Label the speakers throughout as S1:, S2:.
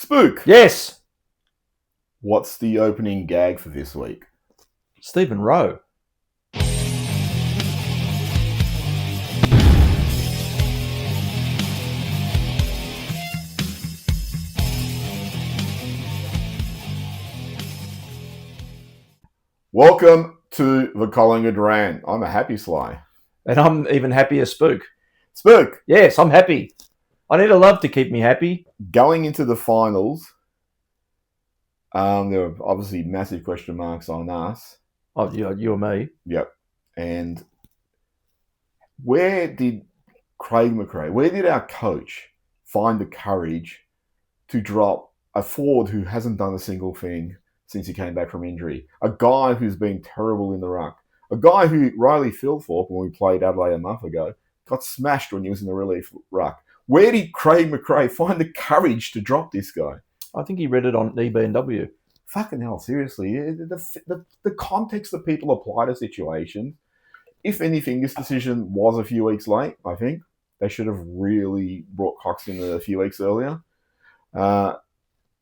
S1: Spook,
S2: Yes,
S1: what's the opening gag for this week?
S2: Stephen Rowe.
S1: Welcome to the Collingwood Rant. I'm a happy Sly.
S2: And I'm even happier, Spook.
S1: Spook,
S2: Yes, I'm happy. I need a love to keep me happy.
S1: going into the finals, there were obviously massive question marks on us.
S2: Oh, you and me.
S1: Yep. And where did Craig McRae, where did our coach find the courage to drop a forward who hasn't done a single thing since he came back from injury? A guy who's been terrible in the ruck. A guy who Riley Philthorpe, when we played Adelaide a month ago, got smashed when he was in the relief ruck. Where did Craig McRae find the courage to drop this guy?
S2: I think he read it on EB&W.
S1: Fucking hell, seriously. The context that people apply to situations, if anything, this decision was a few weeks late, I think. They should have really brought Cox in a few weeks earlier.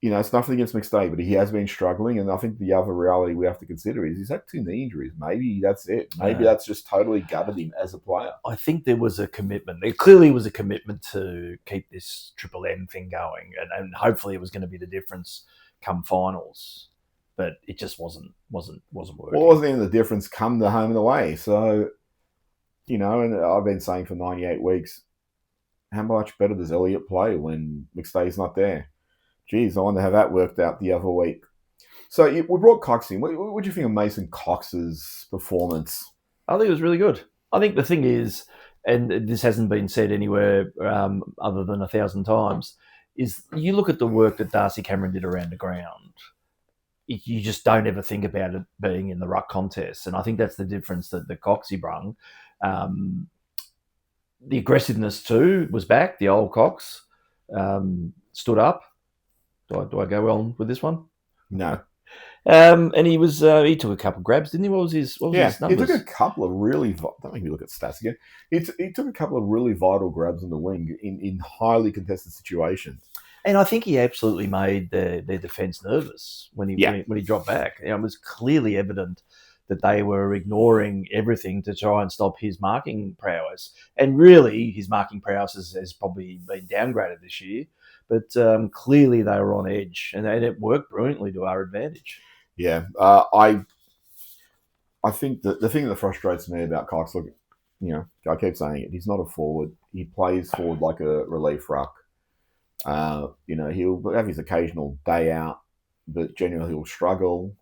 S1: It's nothing against McStay, but he has been struggling. And I think the other reality we have to consider is he's had 2 knee injuries. Maybe that's it. Maybe that's just totally gutted him as a player.
S2: I think there was a commitment. There clearly was a commitment to keep this Triple M thing going. And hopefully it was going to be the difference come finals. But it just wasn't working.
S1: Well, it wasn't even the difference come the home and away. So, and I've been saying for 98 weeks, how much better does Elliott play when McStay's not there? Geez, I wonder how that worked out the other week. So we brought Cox in. What do you think of Mason Cox's performance?
S2: I think it was really good. I think the thing is, and this hasn't been said anywhere other than 1,000 times, is you look at the work that Darcy Cameron did around the ground. You just don't ever think about it being in the ruck contest. And I think that's the difference that the Coxie brung. The aggressiveness too was back. The old Cox stood up. Do I go on with this one?
S1: No.
S2: And he was he took a couple of grabs, didn't he? What was his numbers?
S1: He took a couple of really. Don't make me look at stats again. He took a couple of really vital grabs on the wing in highly contested situations.
S2: And I think he absolutely made their defence nervous when he dropped back. It was clearly evident that they were ignoring everything to try and stop his marking prowess. And really, his marking prowess has probably been downgraded this year. But clearly they were on edge, and it worked brilliantly to our advantage.
S1: Yeah, I think the thing that frustrates me about Cox, look, I keep saying it, he's not a forward. He plays forward like a relief ruck. He'll have his occasional day out, but generally he'll struggle.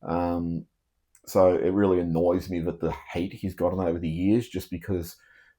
S1: So it really annoys me that the hate he's gotten over the years, just because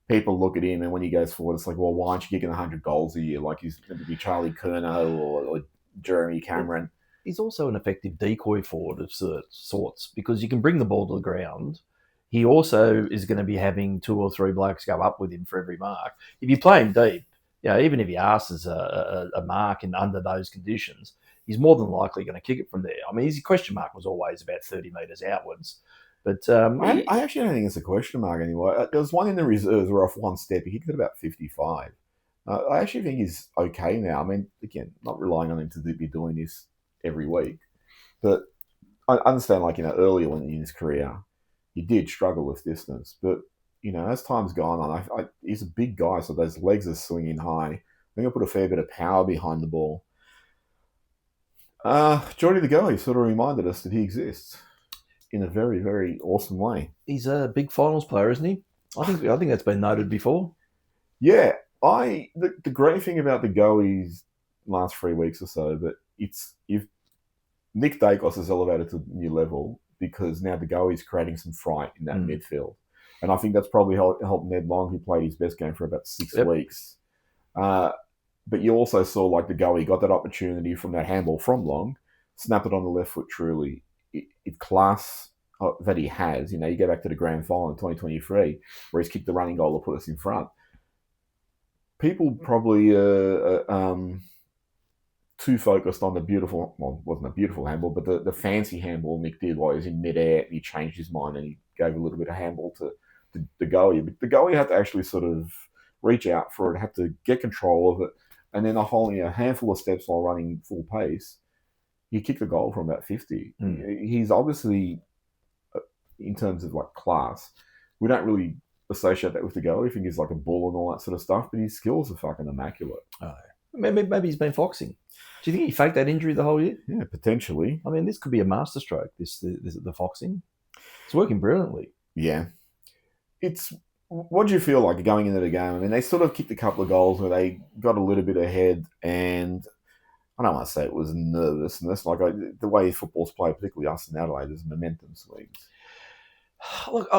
S1: people look at him and when he goes forward, it's like, well, why aren't you kicking 100 goals a year? Like he's going to be Charlie Curnow or Jeremy Cameron.
S2: He's also an effective decoy forward of sorts because you can bring the ball to the ground. He also is going to be having 2 or 3 blokes go up with him for every mark. If you play him deep, even if he asks a mark and under those conditions, he's more than likely going to kick it from there. I mean, his question mark was always about 30 metres outwards. But
S1: I actually don't think it's a question mark anymore. There was one in the reserves where off one step, he kicked it about 55. I actually think he's okay now. I mean, again, not relying on him to be doing this every week. But I understand, earlier in his career, he did struggle with distance. But, as time's gone on, he's a big guy, so those legs are swinging high. I think I put a fair bit of power behind the ball. Jordy De Goey sort of reminded us that he exists in a very, very awesome way.
S2: He's a big finals player, isn't he? I think that's been noted before.
S1: Yeah, the great thing about the Goey's last 3 weeks or so, that if Nick Daicos is elevated to a new level because now the Goey's creating some fright in that midfield. And I think that's probably helped Ned Long, who played his best game for about 6 weeks. But you also saw the Goey got that opportunity from that handball from Long, snapped it on the left foot truly. It class that he has, you go back to the grand final in 2023 where he's kicked the running goal to put us in front. People probably too focused on the beautiful, well, it wasn't a beautiful handball, but the fancy handball Nick did while he was in midair, and he changed his mind and he gave a little bit of handball to the Goey. But the Goey had to actually sort of reach out for it, had to get control of it. and then only a handful of steps while running full pace, you kick the goal from about 50. He's obviously, in terms of like class, we don't really associate that with the goal. We think he's like a bull and all that sort of stuff, but his skills are fucking immaculate.
S2: Oh, maybe he's been foxing. Do you think he faked that injury the whole year?
S1: Yeah, potentially.
S2: I mean, this could be a masterstroke, the foxing. It's working brilliantly.
S1: Yeah. What do you feel like going into the game? I mean, they sort of kicked a couple of goals where they got a little bit ahead, and I don't want to say it was nervousness. Like the way football's played, particularly us in Adelaide, there's momentum swings.
S2: Look,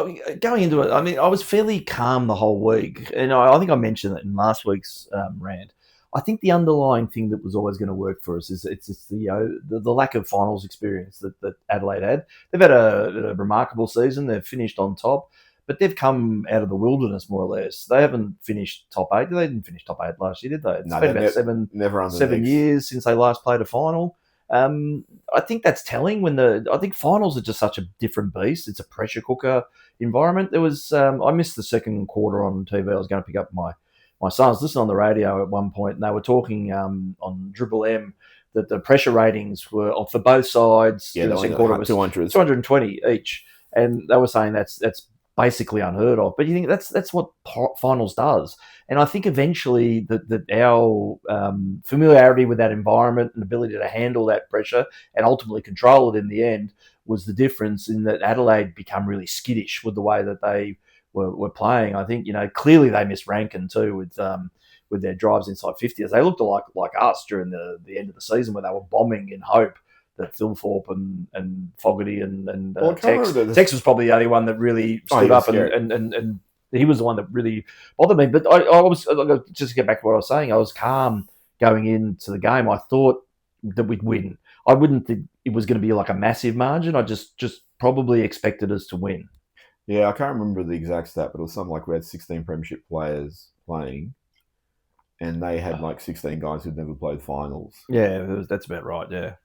S2: going into it, I mean, I was fairly calm the whole week, and I think I mentioned it in last week's rant. I think the underlying thing that was always going to work for us is it's the lack of finals experience that Adelaide had. They've had a remarkable season. They've finished on top, but they've come out of the wilderness more or less. They haven't finished top 8. They didn't finish top 8 last year, did they? It's been about seven years since they last played a final. I think that's telling. I think finals are just such a different beast. It's a pressure cooker environment. There was I missed the second quarter on TV. I was going to pick up my son. I was listening on the radio at one point, and they were talking on Dribble M that the pressure ratings were for both sides.
S1: Yeah, the second quarter was
S2: 220 each, and they were saying that's basically unheard of. But you think that's what finals does, and I think eventually that our familiarity with that environment and ability to handle that pressure and ultimately control it in the end was the difference in that Adelaide become really skittish with the way that they were playing. I think, clearly they missed Ranken too with their drives inside 50. As they looked like us during the end of the season where they were bombing in hope that Thilthorpe and Fogarty and Tex was probably the only one that really stood up and he was the one that really bothered me. But I was, just to get back to what I was saying, I was calm going into the game. I thought that we'd win. I wouldn't think it was going to be like a massive margin. I just probably expected us to win.
S1: Yeah, I can't remember the exact stat, but it was something like we had 16 premiership players playing, and they had like 16 guys who'd never played finals.
S2: Yeah, that's about right, yeah.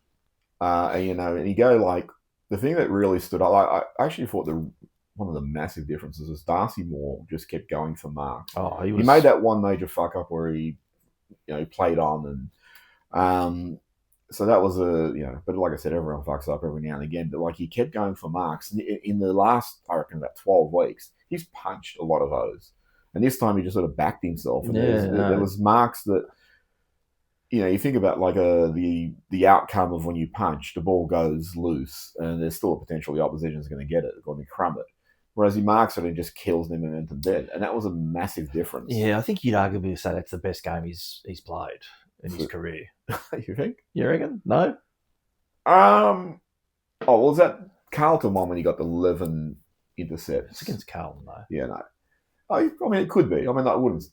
S1: And you go like, the thing that really stood out, I actually thought one of the massive differences was Darcy Moore just kept going for marks.
S2: Oh,
S1: he made that one major fuck up where he played on, and so that was but like I said, everyone fucks up every now and again. But like he kept going for marks. In the last, I reckon, about 12 weeks, he's punched a lot of those. And this time he just sort of backed himself. And there was marks that, you think about like the outcome of when you punch, the ball goes loose, and there's still a potential the opposition's going to get it, going to crumb it. Whereas he marks it and just kills the momentum dead. And that was a massive difference.
S2: Yeah, I think you'd arguably say that's the best game he's played in his career.
S1: You think?
S2: You reckon? No?
S1: Was that Carlton one when he got the 11 intercepts?
S2: It's against Carlton, though.
S1: Yeah, no. I mean, it could be. I mean, I wouldn't,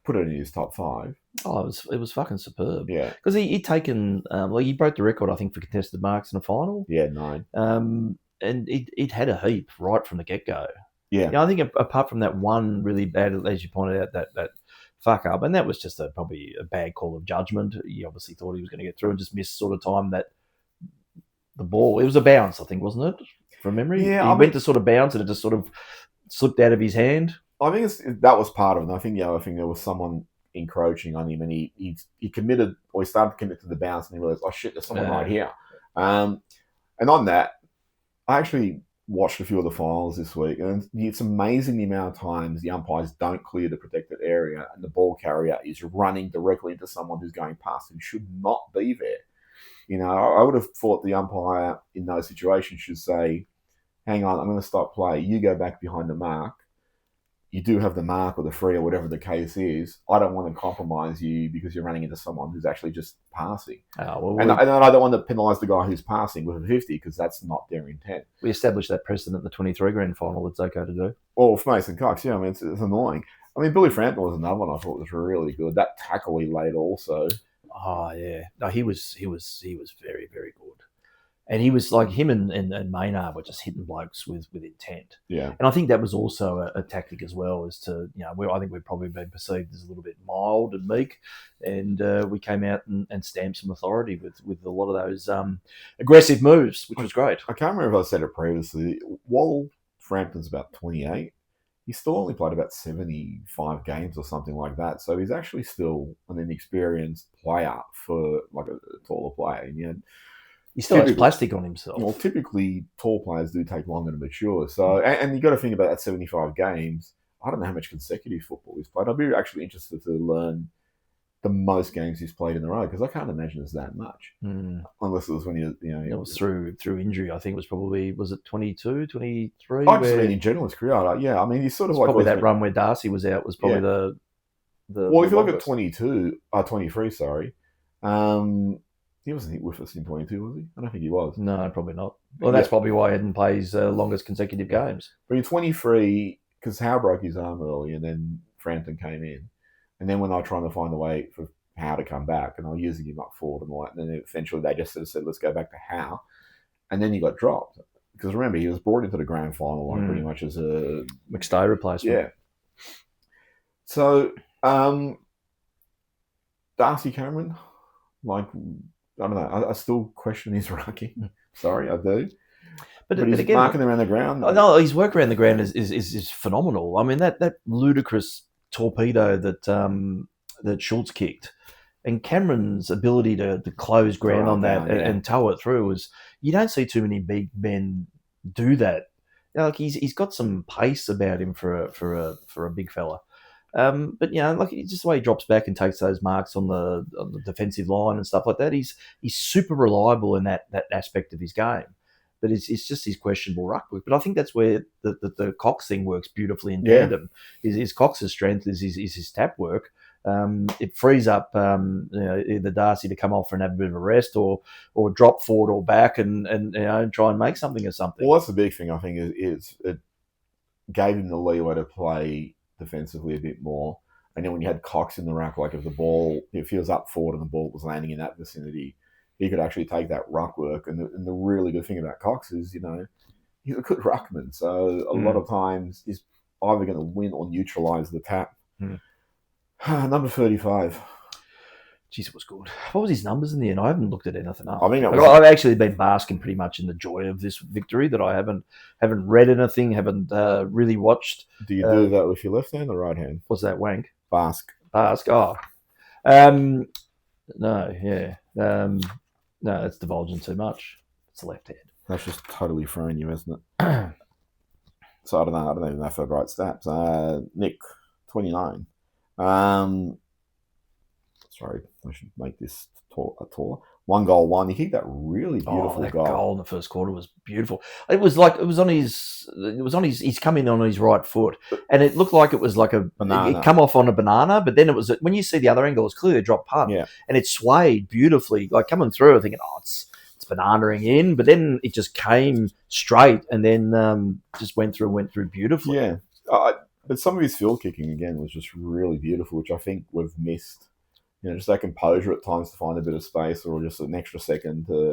S1: put it in his top 5.
S2: Oh, it was fucking superb.
S1: Yeah.
S2: Because he'd taken, he broke the record, I think, for contested marks in the final.
S1: Yeah, 9.
S2: And he'd had a heap right from the get-go.
S1: Yeah.
S2: I think apart from that one really bad, as you pointed out, that fuck up, and that was just probably a bad call of judgment. He obviously thought he was going to get through and just missed sort of time that the ball, it was a bounce, I think, wasn't it, from memory?
S1: Yeah,
S2: he went to sort of bounce and it just sort of slipped out of his hand.
S1: I think that was part of it. I think the other thing, there was someone encroaching on him, and he committed, or he started to commit to the bounce, and he realized, oh shit, there's someone right here. And on that, I actually watched a few of the finals this week, and it's amazing the amount of times the umpires don't clear the protected area and the ball carrier is running directly into someone who's going past and should not be there. I would have thought the umpire in those situations should say, hang on, I'm going to stop play. You go back behind the mark. You do have the mark or the free or whatever the case is. I don't want to compromise you because you're running into someone who's actually just passing. And I don't want to penalise the guy who's passing with a 50 because that's not their intent.
S2: We established that precedent in the 23 grand final. It's okay to do.
S1: Well, for Mason Cox, yeah, I mean, it's annoying. I mean, Billy Frampton was another one I thought was really good. That tackle he laid also.
S2: Oh, yeah. No, he was very, very good. And he was like, him and Maynard were just hitting blokes with intent.
S1: Yeah.
S2: And I think that was also a tactic as well, as to, I think we've probably been perceived as a little bit mild and meek. And we came out and stamped some authority with a lot of those aggressive moves, which was great.
S1: I can't remember if I said it previously. While Frampton's about 28, He's still only played about 75 games or something like that. So he's actually still an inexperienced player for like a taller player. And,
S2: he still has plastic on himself.
S1: Well, typically tall players do take longer to mature. So, and you've got to think about that 75 games. I don't know how much consecutive football he's played. I'd be actually interested to learn the most games he's played in a row because I can't imagine it's that much. Unless it was when
S2: it was through injury. I think it was probably, was it 22, 23?
S1: I just mean in general his career. Yeah, I mean he's sort of like
S2: probably that run where Darcy was out was probably the
S1: well, if you look at 23, sorry, he wasn't with us in 22, was he? I don't think he was.
S2: No, probably not. Well, that's probably why he didn't play his longest consecutive games.
S1: But in 23, because Howe broke his arm early, and then Frampton came in. And then when I was trying to find a way for Howe to come back, and I was using him up forward and all that, and then eventually they just sort of said, let's go back to Howe. And then he got dropped. Because remember, he was brought into the grand final like pretty much as a
S2: McStay replacement.
S1: Yeah. So, Darcy Cameron, like, I don't know, I still question his rucking. Sorry, I do. But he's again, marking around the ground.
S2: No, his work around the ground is phenomenal. I mean, that ludicrous torpedo that Schultz kicked, and Cameron's ability to close ground on that and tow it through was, you don't see too many big men do that. Like he's got some pace about him for a big fella. But like just the way he drops back and takes those marks on the defensive line and stuff like that, he's super reliable in that aspect of his game. But it's just his questionable ruck work. But I think that's where the Cox thing works beautifully in tandem. Is Cox's strength is his tap work. It frees up either Darcy to come off and have a bit of a rest, or drop forward or back and try and make something of something.
S1: Well, that's the big thing I think is it gave him the leeway to play defensively a bit more. And then when you had Cox in the ruck, like if the ball, if he was up forward and the ball was landing in that vicinity, he could actually take that ruck work. And the really good thing about Cox is, he's a good ruckman. So a lot of times he's either going to win or neutralise the tap. Number 35.
S2: Jeez, it was good. What was his numbers in the end? I haven't looked at anything up.
S1: I mean,
S2: I've actually been basking pretty much in the joy of this victory, that I haven't read anything, haven't really watched.
S1: Do you do that with your left hand or right hand?
S2: What's that, wank?
S1: Bask.
S2: Oh. No, yeah. No, it's divulging too much. It's the left hand.
S1: That's just totally throwing you, isn't it? So I don't even know if I've right stats. Nick, 29. Sorry, I should make this taller. 1 goal, 1. He kicked that really beautiful
S2: goal in the first quarter was beautiful. It was on his. He's come in on his right foot, and it looked like it was like a banana. It come off on a banana, but then it was, when you see the other angle, it's clearly a drop punt, and it swayed beautifully, like coming through. I'm thinking, it's bananaing in, but then it just came straight, and then just went through beautifully.
S1: Yeah, but some of his field kicking again was just really beautiful, which I think we've missed. Just that composure at times to find a bit of space, or just an extra second to,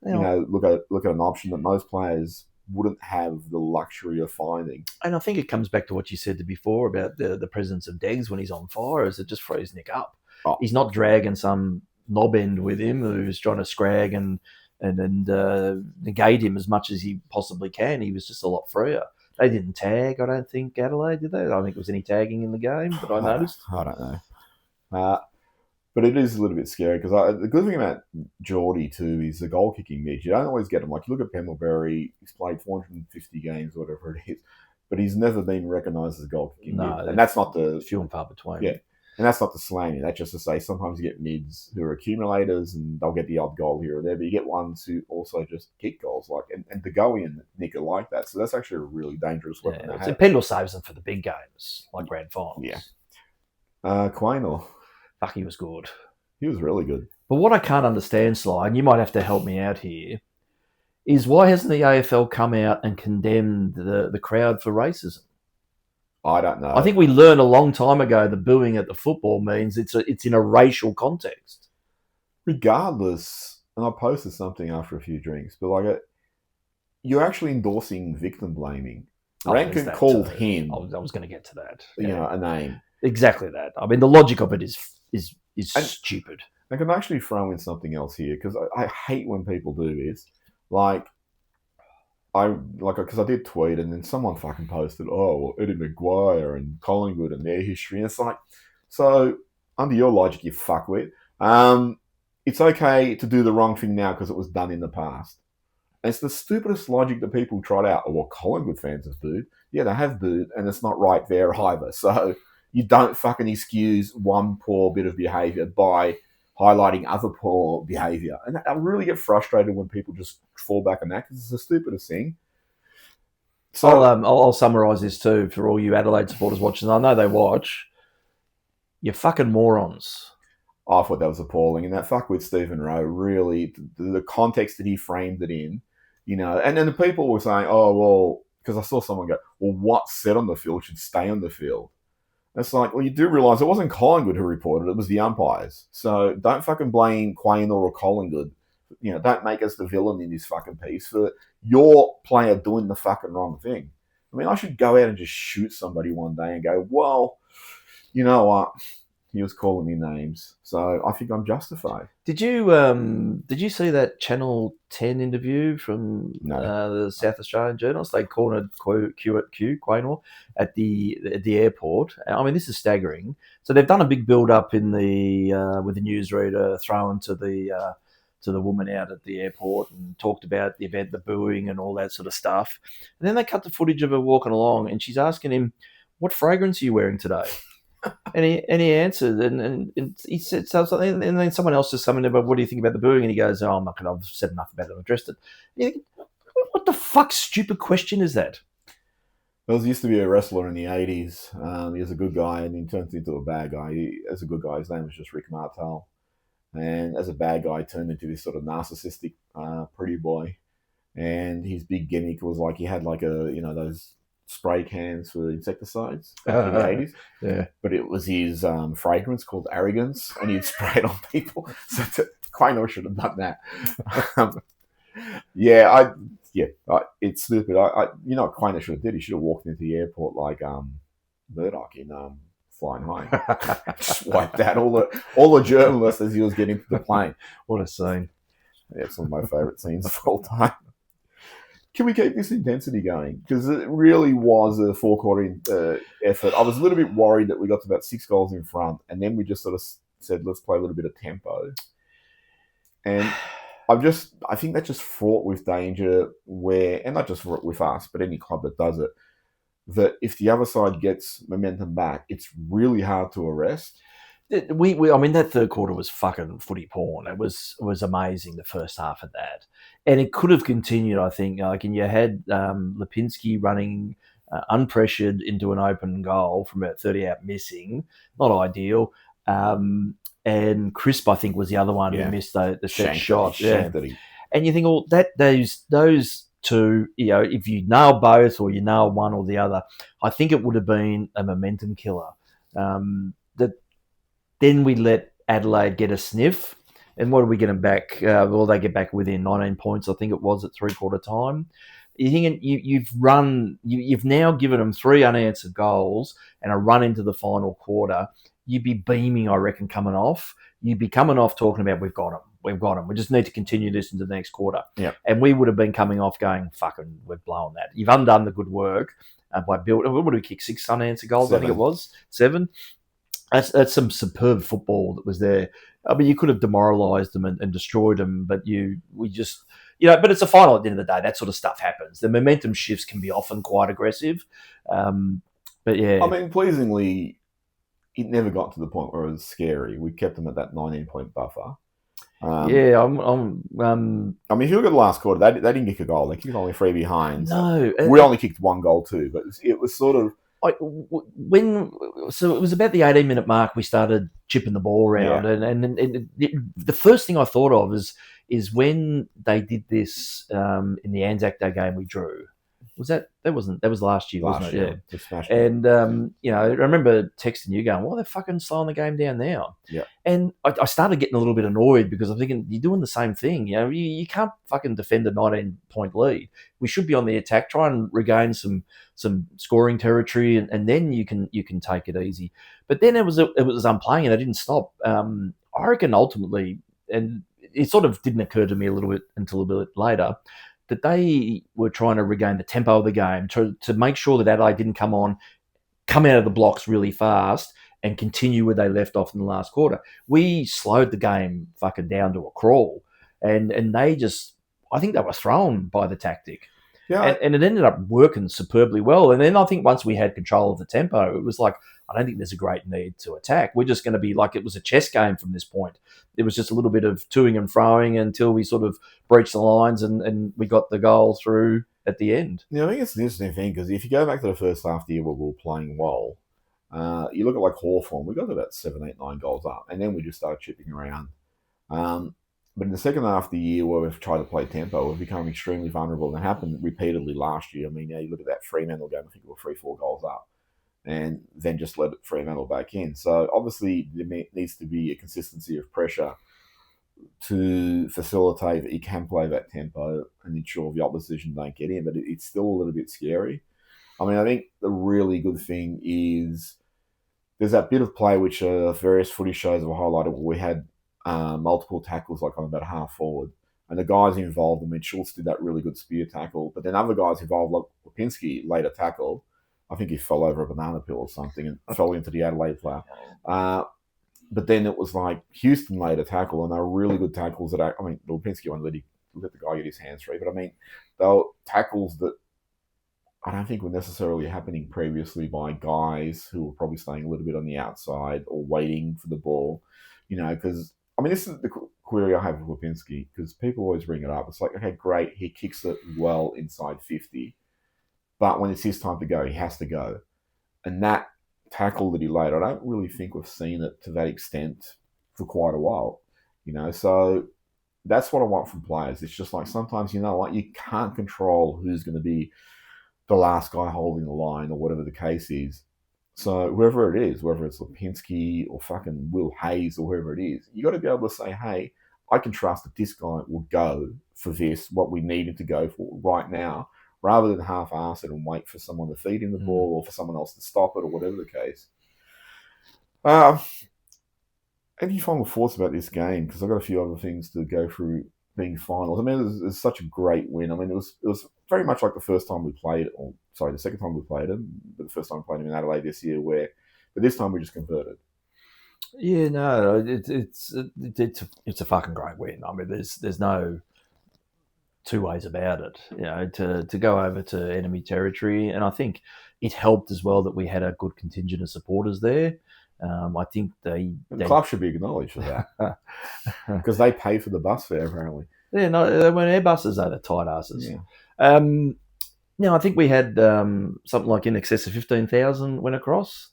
S1: look at an option that most players wouldn't have the luxury of finding.
S2: And I think it comes back to what you said before about the presence of Deggs when he's on fire, is it just frees Nick up. He's not dragging some knob end with him who's trying to scrag and negate him as much as he possibly can. He was just a lot freer. They didn't tag, I don't think, Adelaide, did they? I don't think there was any tagging in the game, but I noticed.
S1: I don't know. But it is a little bit scary because the good thing about Jordy too is the goal kicking mid. You don't always get him. Like you look at Pendlebury, he's played 450 games, whatever it is, but he's never been recognised as a goal kicking mid. And that's not the
S2: few and far between.
S1: Yeah, and that's not the slang. That's just to say sometimes you get mids who are accumulators and they'll get the odd goal here or there, but you get ones who also just kick goals. Like and De Goey and Nick are like that. So that's actually a really dangerous weapon to have.
S2: Pendle saves them for the big games, like grand finals.
S1: Yeah. Quaynor.
S2: Fuck, he was good.
S1: He was really good.
S2: But what I can't understand, Sly, and you might have to help me out here, is why hasn't the AFL come out and condemned the crowd for racism?
S1: I don't know.
S2: I think we learned a long time ago that booing at the football means it's in a racial context.
S1: Regardless, and I posted something after a few drinks, but you're actually endorsing victim blaming. Ranken called him.
S2: I was going to get to that.
S1: A name.
S2: Exactly that. I mean, the logic of it is stupid.
S1: I can actually throw in something else here because I hate when people do this. Like, because I did tweet, and then someone fucking posted, oh, well, Eddie Maguire and Collingwood and their history, and it's like, so under your logic, you fuckwit, it's okay to do the wrong thing now because it was done in the past. And it's the stupidest logic that people trot out. Oh, well, Collingwood fans have booed. Yeah, they have booed, and it's not right there either. So you don't fucking excuse one poor bit of behaviour by highlighting other poor behaviour. And I really get frustrated when people just fall back on that because it's the stupidest thing.
S2: So I'll summarise this too for all you Adelaide supporters watching. I know they watch. You fucking morons.
S1: I thought that was appalling. And that fuck with Stephen Rowe, really, the context that he framed it in, and then the people were saying, oh, well, because I saw someone go, well, what's said on the field should stay on the field. And it's like, well, you do realise it wasn't Collingwood who reported it, it was the umpires. So don't fucking blame Quaynor or Collingwood. Don't make us the villain in this fucking piece for your player doing the fucking wrong thing. I mean, I should go out and just shoot somebody one day and go, well, you know what? He was calling me names, so I think I'm justified.
S2: Did you see that Channel 10 interview from the South Australian journalist? They cornered Quaynor at the airport. I mean, this is staggering. So they've done a big build up in the with the newsreader thrown to the woman out at the airport and talked about the event, the booing and all that sort of stuff. And then they cut the footage of her walking along, and she's asking him, "What fragrance are you wearing today?" And he answered, and he said something, and then someone else just summoned him. What do you think about the booing? And he goes, "Oh, I'm not going to. I've said enough about it. I've addressed it." And you think, what the fuck stupid question is that?
S1: There used to be a wrestler in the 80s. He was a good guy, and he turned into a bad guy. As a good guy, his name was just Rick Martel. And as a bad guy, turned into this sort of narcissistic pretty boy. And his big gimmick was like he had like those spray cans for insecticides in the 80s.
S2: Yeah.
S1: But it was his fragrance called Arrogance, and he'd spray it on people. So Quaynor should have done that. It's stupid. What Quaynor should have did? He should have walked into the airport like Murdoch in Flying High. Just wiped out all the journalists as he was getting to the plane.
S2: What a scene.
S1: Yeah, it's one of my favourite scenes of all time. Can we keep this intensity going? Because it really was a four-quarter effort. I was a little bit worried that we got to about 6 goals in front, and then we just sort of said, let's play a little bit of tempo. And I think that's just fraught with danger and not just with us, but any club that does it, that if the other side gets momentum back, it's really hard to arrest.
S2: I mean, that third quarter was fucking footy porn. It was amazing, the first half of that. And it could have continued, I think. And you had Lipinski running unpressured into an open goal from about 30 out missing. Not ideal. And Crisp, I think, was the other one who missed the set shot. Yeah. And you think, those two, if you nail both or you nail one or the other, I think it would have been a momentum killer. Then we let Adelaide get a sniff. And what are we getting back? They get back within 19 points, I think it was, at three-quarter time. You think you've now given them 3 unanswered goals and a run into the final quarter. You'd be beaming, I reckon, coming off. You'd be coming off talking about, we've got them. We just need to continue this into the next quarter.
S1: Yep.
S2: And we would have been coming off going, fucking, we're blowing that. You've undone the good work by building. What did we kick? 6 unanswered goals,
S1: 7.
S2: I think it was. 7. That's some superb football that was there. I mean, you could have demoralised them and destroyed them, but but it's a final at the end of the day. That sort of stuff happens. The momentum shifts can be often quite aggressive. But yeah.
S1: I mean, pleasingly, it never got to the point where it was scary. We kept them at that 19-point buffer.
S2: I
S1: mean, if you look at the last quarter, they didn't kick a goal. They kicked only 3 behind.
S2: No.
S1: We only kicked 1 goal too, but it was sort of...
S2: So it was about the 18-minute mark we started chipping the ball around, and the first thing I thought of is when they did this in the Anzac Day game we drew. That was last year, wasn't it?
S1: Yeah.
S2: And I remember texting you going, "Why they're fucking slowing the game down now?"
S1: Yeah.
S2: And I started getting a little bit annoyed because I'm thinking, you're doing the same thing. You can't fucking defend a 19-point lead. We should be on the attack, try and regain some scoring territory, and then you can take it easy. But then it was unplaying, and they didn't stop. I reckon ultimately, and it sort of didn't occur to me a little bit until a bit later, that they were trying to regain the tempo of the game to make sure that Adelaide didn't come out of the blocks really fast and continue where they left off in the last quarter. We slowed the game fucking down to a crawl, and they just, I think they were thrown by the tactic.
S1: Yeah,
S2: and it ended up working superbly well. And then I think once we had control of the tempo, it was like, I don't think there's a great need to attack. We're just going to be like, it was a chess game from this point. It was just a little bit of toing and froing until we sort of breached the lines and we got the goal through at the end.
S1: Yeah, I think it's an interesting thing because if you go back to the first half of the year where we were playing well, you look at like Hawthorn, we got about 7, 8, 9 goals up, and then we just started chipping around. But in the second half of the year where we've tried to play tempo, we've become extremely vulnerable. And it happened repeatedly last year. I mean, you look at that Fremantle game, I think we were 3, 4 goals up, and then just let Fremantle back in. So obviously there needs to be a consistency of pressure to facilitate that you can play that tempo and ensure the opposition don't get in. But it's still a little bit scary. I mean, I think the really good thing is there's that bit of play which various footage shows have highlighted where we had multiple tackles like on about a half forward. And the guys involved, I mean, Schultz did that really good spear tackle, but then other guys involved, like Lipinski, later tackled. I think he fell over a banana peel or something and fell into the Adelaide player. But then it was like Houston later tackle, and they were really good tackles that, I mean, the Lipinski one let the guy get his hands free, but I mean, they were tackles that I don't think were necessarily happening previously by guys who were probably staying a little bit on the outside or waiting for the ball, because, I mean, this is the query I have with Lipinski, because people always bring it up. It's like, okay, great, he kicks it well inside 50, but when it's his time to go, he has to go. And that tackle that he laid, I don't really think we've seen it to that extent for quite a while, so that's what I want from players. It's just like sometimes, you can't control who's going to be the last guy holding the line or whatever the case is. So whoever it is, whether it's Lipinski or fucking Will Hayes or whoever it is, you got to be able to say, hey, I can trust that this guy will go for this, what we need him to go for right now, rather than half-arse it and wait for someone to feed him the ball or for someone else to stop it or whatever the case. Any final thoughts about this game? Because I've got a few other things to go through being finals. I mean, it was such a great win. I mean, it was very much like the first time we played, the second time we played him, but the first time we played him in Adelaide this year, but this time we just converted.
S2: Yeah, no, it's a fucking great win. I mean, there's no two ways about it. To go over to enemy territory, and I think it helped as well that we had a good contingent of supporters there. I think the
S1: club should be acknowledged for that because they pay for the bus fare apparently.
S2: Yeah, no, they weren't Airbuses, though, the tight asses. Yeah. I think we had something like in excess of 15,000 went across,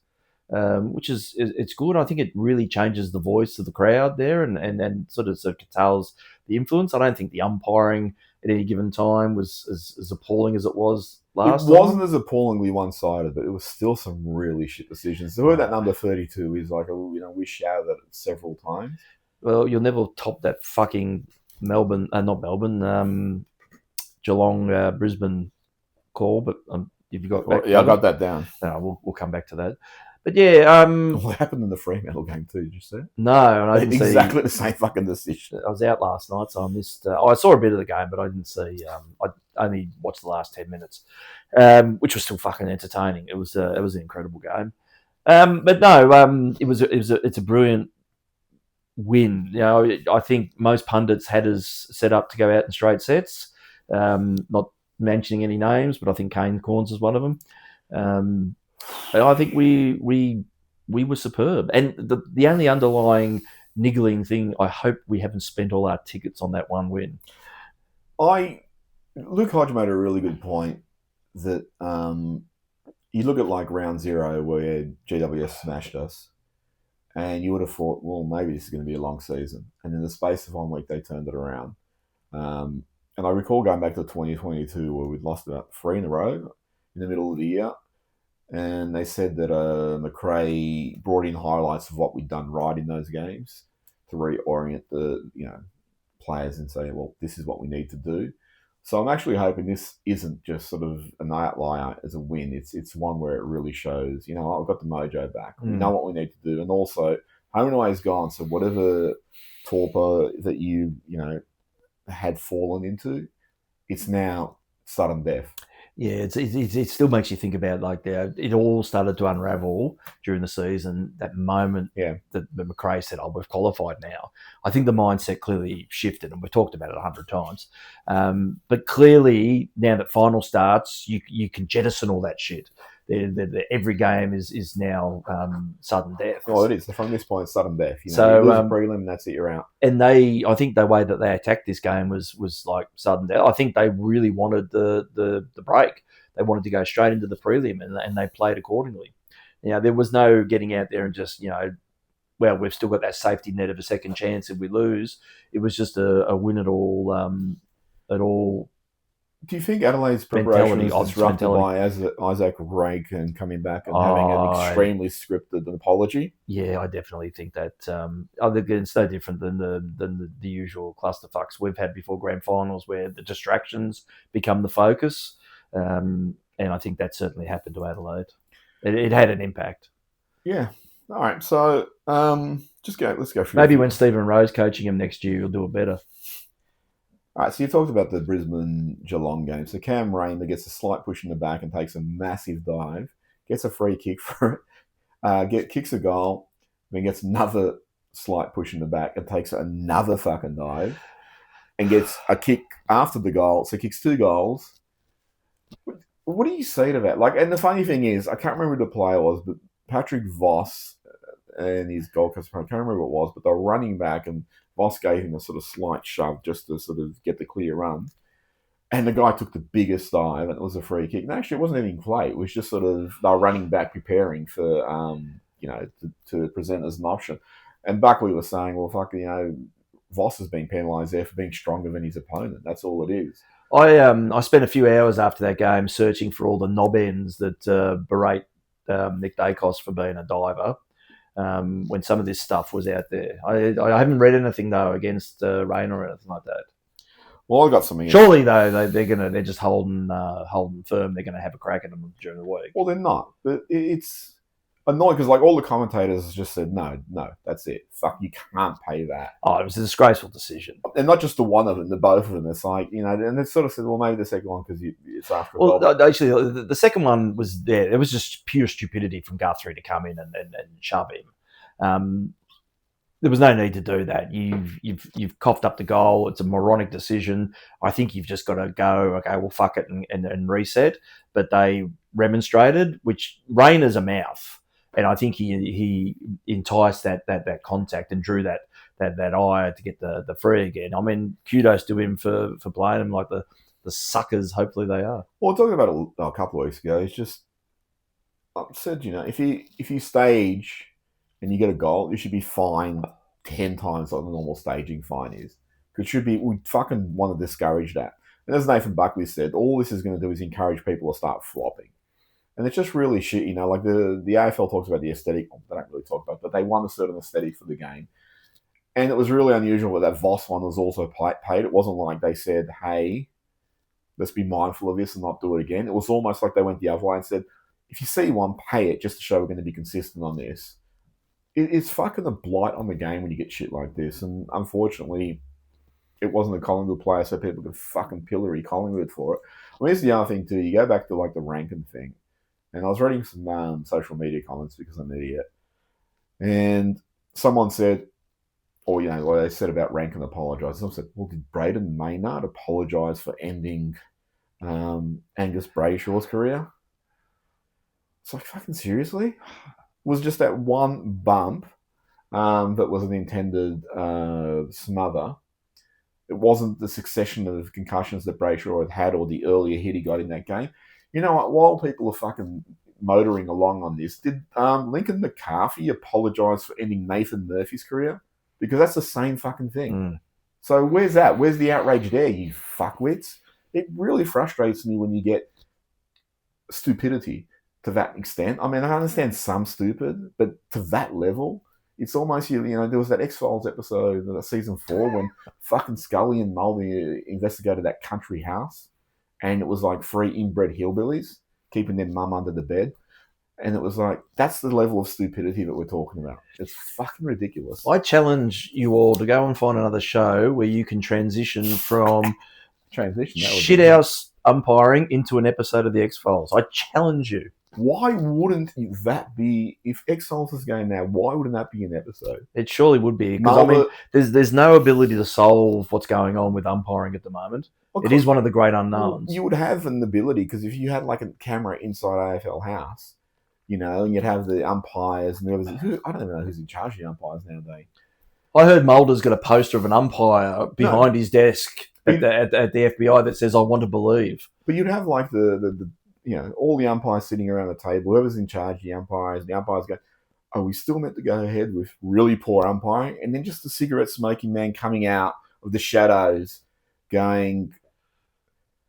S2: which it's good. I think it really changes the voice of the crowd there and sort of curtails the influence. I don't think the umpiring at any given time was as appalling as it was last time.
S1: It wasn't as appallingly one-sided, but it was still some really shit decisions. So where that number 32 is, like, we shouted at it several times.
S2: Well, you'll never top that fucking Geelong, Brisbane call, but if you got back,
S1: I got that down.
S2: We'll come back to that. But yeah,
S1: what happened in the Fremantle game too? Did you see?
S2: No, and I didn't
S1: exactly the same fucking decision.
S2: I was out last night, so I missed. I saw a bit of the game, but I didn't see. I only watched the last 10 minutes, which was still fucking entertaining. It was an incredible game. But no, it's a brilliant win. I think most pundits had us set up to go out in straight sets. Not mentioning any names, but I think Kane Corns is one of them. I think we were superb, and the only underlying niggling thing, I hope we haven't spent all our tickets on that one win.
S1: Luke Hodge made a really good point that you look at like round 0 where GWS smashed us, and you would have thought, well, maybe this is going to be a long season, and in the space of 1 week they turned it around. And I recall going back to 2022 where we'd lost about 3 in a row in the middle of the year. And they said that McRae brought in highlights of what we'd done right in those games to reorient the players and say, well, this is what we need to do. So I'm actually hoping this isn't just sort of an outlier as a win. It's one where it really shows, I've got the mojo back. We know what we need to do. And also, home and away is gone. So whatever torpor that you had fallen into, it's now sudden death.
S2: Yeah, it still makes you think about it all started to unravel during the season. That moment
S1: Yeah.
S2: that McRae said, "Oh, we've qualified now." I think the mindset clearly shifted, and we've talked about it 100 times. But clearly, now that final starts, you can jettison all that shit. Every game is now sudden death.
S1: Well, it is. From this point, it's sudden death. You
S2: So,
S1: lose a prelim, and that's it. You're out.
S2: And I think the way that they attacked this game was like sudden death. I think they really wanted the break. They wanted to go straight into the prelim, and they played accordingly. There was no getting out there and just well, we've still got that safety net of a second chance if we lose. It was just a win at all.
S1: Do you think Adelaide's preparation is disrupted by Isaac Ranken coming back and having an extremely scripted apology?
S2: Yeah, I definitely think that. It's no different than the usual clusterfucks we've had before grand finals, where the distractions become the focus, and I think that certainly happened to Adelaide. It had an impact.
S1: Yeah. All right. So let's go through.
S2: Maybe when Stephen Rowe's coaching him next year, he'll do it better.
S1: All right, so you talked about the Brisbane-Geelong game. So Cam Rayner gets a slight push in the back and takes a massive dive, gets a free kick for it, kicks a goal, then gets another slight push in the back and takes another fucking dive, and gets a kick after the goal, so kicks 2 goals. What do you say to that? And the funny thing is, I can't remember who the player was, but Patrick Voss and his goalkeeper, I can't remember what it was, but they were running back and Voss gave him a sort of slight shove just to sort of get the clear run. And the guy took the biggest dive, and it was a free kick. And actually, it wasn't anything play. It was just sort of they were running back, preparing for, to present as an option. And Buckley was saying, well, Voss has been penalised there for being stronger than his opponent. That's all it is.
S2: I spent a few hours after that game searching for all the knob ends that berate Nick Daicos for being a diver. When some of this stuff was out there. I haven't read anything, though, against Rayner or anything like that.
S1: Well, I got something.
S2: Surely, though, they're just holding firm. They're going to have a crack at them during the week.
S1: Well, they're not. But it's annoying because all the commentators just said, no, that's it. Fuck, you can't pay that.
S2: Oh, it was a disgraceful decision.
S1: And not just the one of them, the both of them. It's and they sort of said, well, maybe the second one because it's after.
S2: Well, actually, the second one was there. It was just pure stupidity from Guthrie to come in and shove him. There was no need to do that. You've coughed up the goal. It's a moronic decision. I think you've just got to go, okay, well, fuck it and reset. But they remonstrated, which Rayner's a mouth. And I think he enticed that contact and drew that eye to get the free again. I mean, kudos to him for playing him like the suckers. Hopefully they are.
S1: Well, talking about it a couple of weeks ago, it's just I said, if you stage and you get a goal, you should be fined 10 times what the normal staging fine is. Because we fucking want to discourage that. And as Nathan Buckley said, all this is going to do is encourage people to start flopping. And it's just really shit, like the AFL talks about the aesthetic. They don't really talk about it, but they want a certain aesthetic for the game. And it was really unusual that Voss one was also paid. It wasn't like they said, hey, let's be mindful of this and not do it again. It was almost like they went the other way and said, if you see one, pay it just to show we're going to be consistent on this. It's fucking a blight on the game when you get shit like this. And unfortunately, it wasn't a Collingwood player, so people could fucking pillory Collingwood for it. Here's the other thing too. You go back to the Ranken thing. And I was reading some social media comments because I'm an idiot. And someone said, or, what they said about Ranken apologised. Someone said, well, did Braden Maynard apologise for ending Angus Brayshaw's career? It's like, fucking seriously? It was just that one bump that was an intended smother. It wasn't the succession of concussions that Brayshaw had or the earlier hit he got in that game. You know what? While people are fucking motoring along on this, did Lincoln McCarthy apologise for ending Nathan Murphy's career? Because that's the same fucking thing.
S2: Mm.
S1: So where's that? Where's the outrage there, you fuckwits? It really frustrates me when you get stupidity to that extent. I mean, I understand some stupid, but to that level, it's almost, there was that X-Files episode, season 4, when fucking Scully and Mulder investigated that country house. And it was like 3 inbred hillbillies keeping their mum under the bed. And it was like, that's the level of stupidity that we're talking about. It's fucking ridiculous.
S2: I challenge you all to go and find another show where you can transition from
S1: transition. That was
S2: Shithouse umpiring into an episode of The X-Files. I challenge you.
S1: Why wouldn't that be, if X-Files is going now, why wouldn't that be an episode?
S2: It surely would be. Because, I mean, there's no ability to solve what's going on with umpiring at the moment. It is one of the great unknowns.
S1: You would have an ability, because if you had like a camera inside AFL House, you know, and you'd have the umpires, and there was, I don't even know who's in charge of the umpires nowadays.
S2: I heard Mulder's got a poster of an umpire behind his desk at the FBI that says, "I want to believe."
S1: But you'd have like the you know, all the umpires sitting around the table, whoever's in charge of the umpires go, are we still meant to go ahead with really poor umpiring? And then just the cigarette smoking man coming out of the shadows going,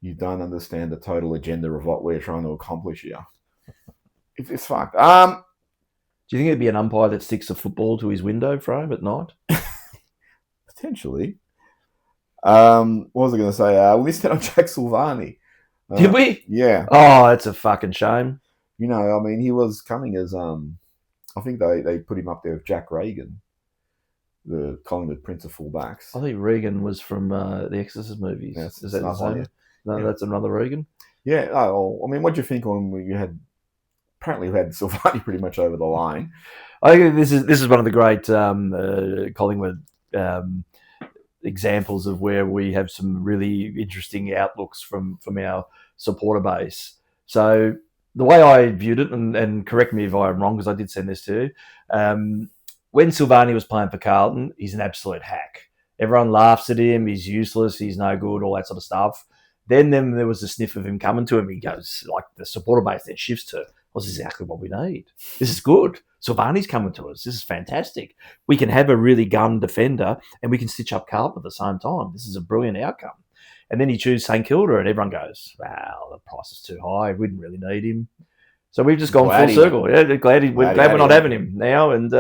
S1: you don't understand the total agenda of what we're trying to accomplish here. It's fucked.
S2: Do you think it'd be an umpire that sticks a football to his window frame at night?
S1: Potentially. What was I going to say? We missed out on Jack Silvagni.
S2: Did we?
S1: Yeah.
S2: Oh, that's a fucking shame.
S1: You know, I mean, he was coming as, I think they put him up there with Jack Reagan, the Collingwood Prince of Fullbacks.
S2: I think Reagan was from the Exorcist movies.
S1: Yeah,
S2: is that the same? No, that's another Reagan.
S1: Yeah. Oh, I mean, what do you think when you had, apparently we had Silvagni pretty much over the line?
S2: I think this is one of the great Collingwood examples of where we have some really interesting outlooks from our supporter base. So the way I viewed it, and correct me if I'm wrong, because I did send this to you, when Silvagni was playing for Carlton, he's an absolute hack. Everyone laughs at him. He's useless. He's no good, all that sort of stuff. Then there was a sniff of him coming to him. He goes, like, the supporter base then shifts to, well, this is exactly what we need. This is good. Silvagni's coming to us. This is fantastic. We can have a really gun defender and we can stitch up Carlton at the same time. This is a brilliant outcome. And then you choose St Kilda and everyone goes, wow, the price is too high. We didn't really need him. So we've just gone full circle. Yeah, we're glad we're not having him now. And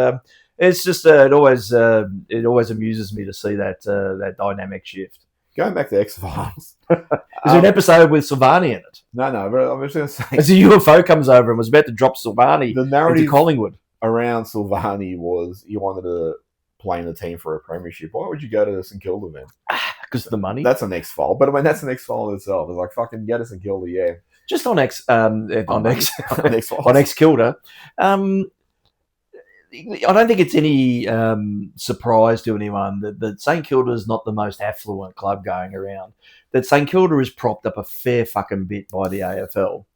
S2: it's just, it always amuses me to see that dynamic shift.
S1: Going back to X-Files.
S2: Is there an episode with Silvagni in it?
S1: No, but I was going to say...
S2: As a UFO comes over and was about to drop Silvagni into Collingwood.
S1: Around Silvagni was he wanted to play in the team for a premiership. Why would you go to St Kilda then?
S2: Because of the money.
S1: That's an X-File. But I mean, that's an X-File in itself. It's like, fucking get to St Kilda, yeah.
S2: Just on X Kilda. I don't think it's any surprise to anyone that St Kilda is not the most affluent club going around. That St Kilda is propped up a fair fucking bit by the AFL.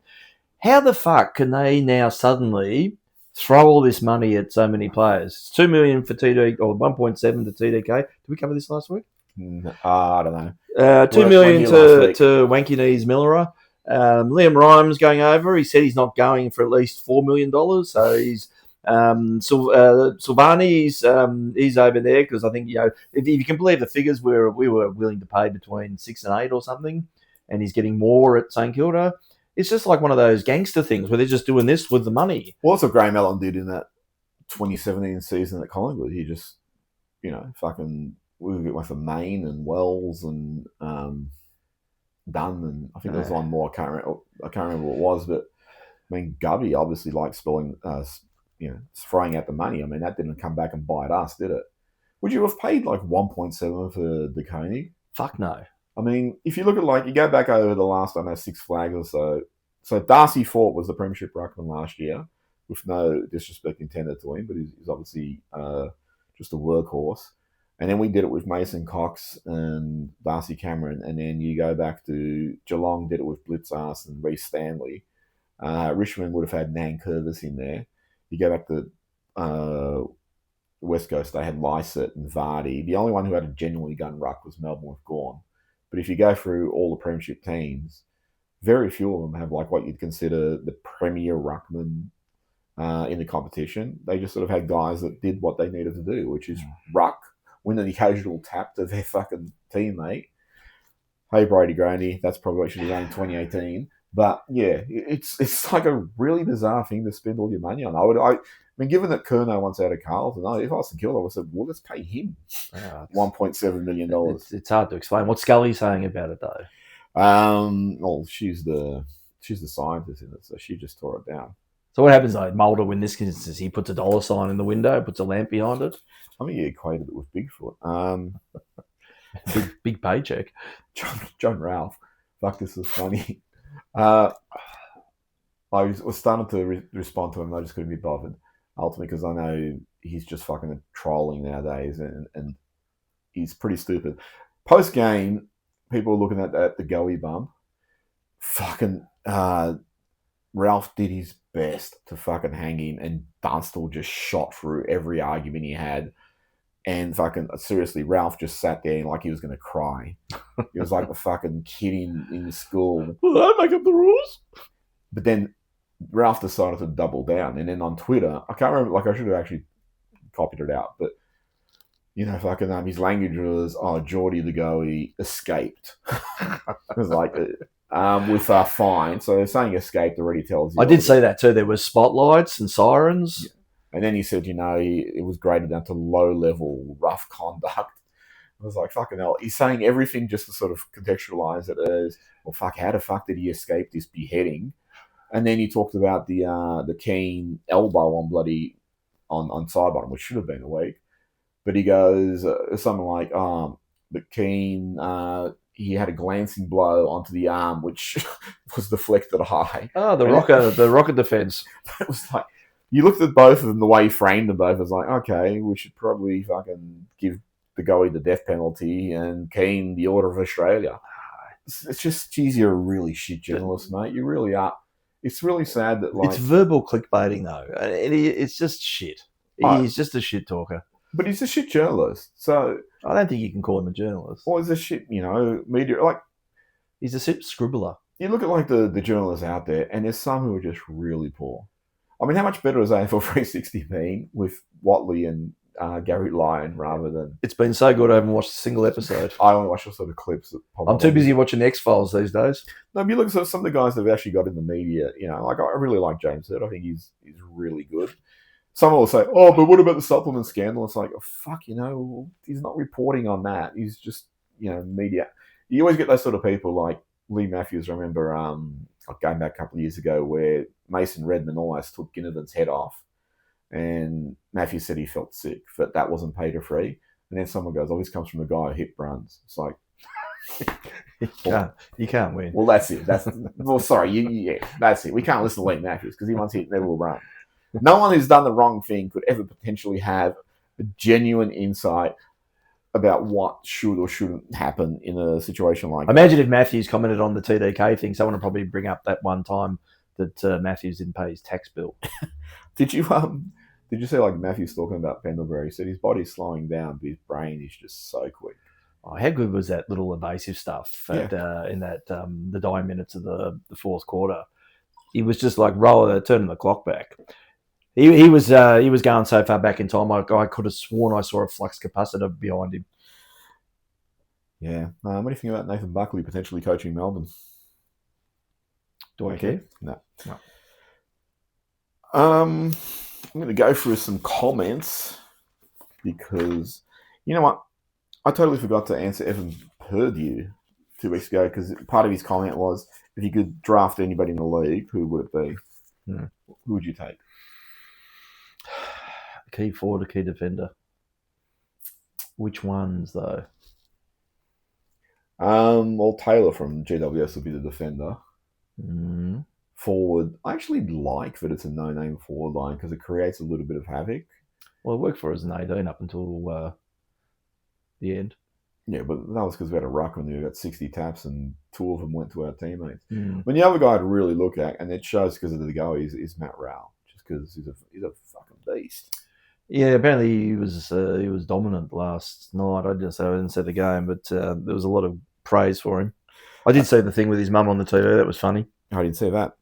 S2: How the fuck can they now suddenly throw all this money at so many players? $2 million for TD or 1.7 to TDK. Did we cover this last week?
S1: I don't know.
S2: $2 million to Wanky Knees Millerer. Liam Rhymes going over. He said he's not going for at least $4 million. So he's Silvagni. He's over there because I think, you know, if you can believe the figures, we were willing to pay between 6 and 8 or something, and he's getting more at St Kilda. It's just like one of those gangster things where they're just doing this with the money.
S1: Well, that's what Graham Allen did in that 2017 season at Collingwood. He just, you know, fucking went for Maine and Wells and Dunn, and I think there was one more. I can't remember what it was, but I mean, Gubby obviously likes throwing out the money. I mean, that didn't come back and bite us, did it? Would you have paid like 1.7 for De Goey?
S2: Fuck no.
S1: I mean, if you look at, you go back over the last, I don't know, 6 flags or so. So Darcy Fort was the premiership ruckman last year, with no disrespect intended to him, but he's obviously just a workhorse. And then we did it with Mason Cox and Darcy Cameron, and then you go back to Geelong, did it with Blitzarse and Reece Stanley. Richmond would have had Nan Curvis in there. You go back to West Coast, they had Lysett and Vardy. The only one who had a genuinely gun ruck was Melbourne with Gawn. But if you go through all the premiership teams, very few of them have what you'd consider the premier ruckman in the competition. They just sort of had guys that did what they needed to do, which is ruck, win an occasional tap to their fucking teammate. Hey, Brody Grundy, that's probably what you should have done in 2018. But yeah, it's like a really bizarre thing to spend all your money on. I mean, given that Curnow wants out of Carlton, if I was to kill, I would have said, well, let's pay him $1.7 million.
S2: It's hard to explain. What's Scully saying about it, though?
S1: Well, she's the scientist in it, so she just tore it down.
S2: So what happens, though? Mulder, in this instance, he puts a dollar sign in the window, puts a lamp behind it.
S1: I think he equated it with Bigfoot.
S2: Big paycheck.
S1: John Ralph. Fuck, this is funny. I was starting to respond to him, and I just couldn't be bothered. Ultimately, because I know he's just fucking trolling nowadays, and he's pretty stupid. Post game, people were looking at the Goey bump. Fucking Ralph did his best to fucking hang him, and Dunstall just shot through every argument he had. And fucking seriously, Ralph just sat there like he was going to cry. He was like the fucking kid in the school.
S2: Will I make up the rules?
S1: But then Ralph decided to double down. And then on Twitter, I can't remember, like I should have actually copied it out, but fucking his language was, Jordy De Goey escaped. It was like, with a fine. So saying escaped already tells you.
S2: I did say that too. There were spotlights and sirens.
S1: Yeah. And then he said, it was graded down to low-level rough conduct. I was like, fucking hell. He's saying everything just to sort of contextualize it as, well, fuck, how the fuck did he escape this beheading? And then he talked about the Keane elbow on side bottom, which should have been a week. But he goes something like, the Keane, he had a glancing blow onto the arm, which was deflected high.
S2: Oh, the rocket defense.
S1: It was like, you looked at both of them, the way he framed them both, was like, okay, we should probably fucking give De Goey the death penalty and Keane the Order of Australia. It's just, geez, you're a really shit journalist, mate. You really are. It's really sad that, like...
S2: It's verbal clickbaiting, though. It's just shit. He's just a shit talker.
S1: But he's a shit journalist, so...
S2: I don't think you can call him a journalist.
S1: Or he's a shit, media... Like,
S2: he's a shit scribbler.
S1: You look at, like, the journalists out there, and there's some who are just really poor. I mean, how much better has AFL 360 been with Watley and Gary Lyon rather than...
S2: It's been so good I haven't watched a single episode.
S1: I only watch sort of clips.
S2: I'm too busy watching X-Files these days.
S1: No, but you look at some of the guys that have actually got in the media, like I really like James Hurd. I think he's really good. Some will say, oh, but what about the supplement scandal? It's like, oh, fuck, he's not reporting on that. He's just, media. You always get those sort of people like Lee Matthews. I remember going back a couple of years ago where Mason Redman almost took Ginnivan's head off. And Matthews said he felt sick, but that wasn't paid or free. And then someone goes, this comes from a guy who hit runs. It's like...
S2: you can't win.
S1: Well, that's it. That's it. We can't listen to Lee Matthews because he once hit, never will run. No one who's done the wrong thing could ever potentially have a genuine insight about what should or shouldn't happen in a situation like that.
S2: Imagine if Matthews commented on the TDK thing. Someone would probably bring up that one time that Matthews didn't pay his tax bill.
S1: Did you say, like, Matthews talking about Pendlebury? He said his body's slowing down, but his brain is just so quick.
S2: Oh, how good was that little evasive stuff in that the dying minutes of the fourth quarter? He was just like turning the clock back. He was going so far back in time, I could have sworn I saw a flux capacitor behind him.
S1: Yeah. What do you think about Nathan Buckley potentially coaching Melbourne?
S2: Do I care?
S1: No. I'm going to go through some comments because, you know what? I totally forgot to answer Evan Purdue 2 weeks ago because part of his comment was, if you could draft anybody in the league, who would it be? Who would you take?
S2: A key forward, a key defender. Which ones, though?
S1: Well, Taylor from GWS would be the defender.
S2: Mm.
S1: Forward, I actually like that it's a no-name forward line because it creates a little bit of havoc.
S2: Well, it worked for us in 18 up until the end.
S1: Yeah, but that was because we had a Ruckman who got 60 taps and 2 of them went to our teammates.
S2: Mm.
S1: When the other guy to really look at, and it shows because of the go, is Matt Rowell, just because he's a fucking beast.
S2: Yeah, apparently he was dominant last night. I didn't see the game, but there was a lot of praise for him. I did see the thing with his mum on the TV. That was funny.
S1: I didn't see that.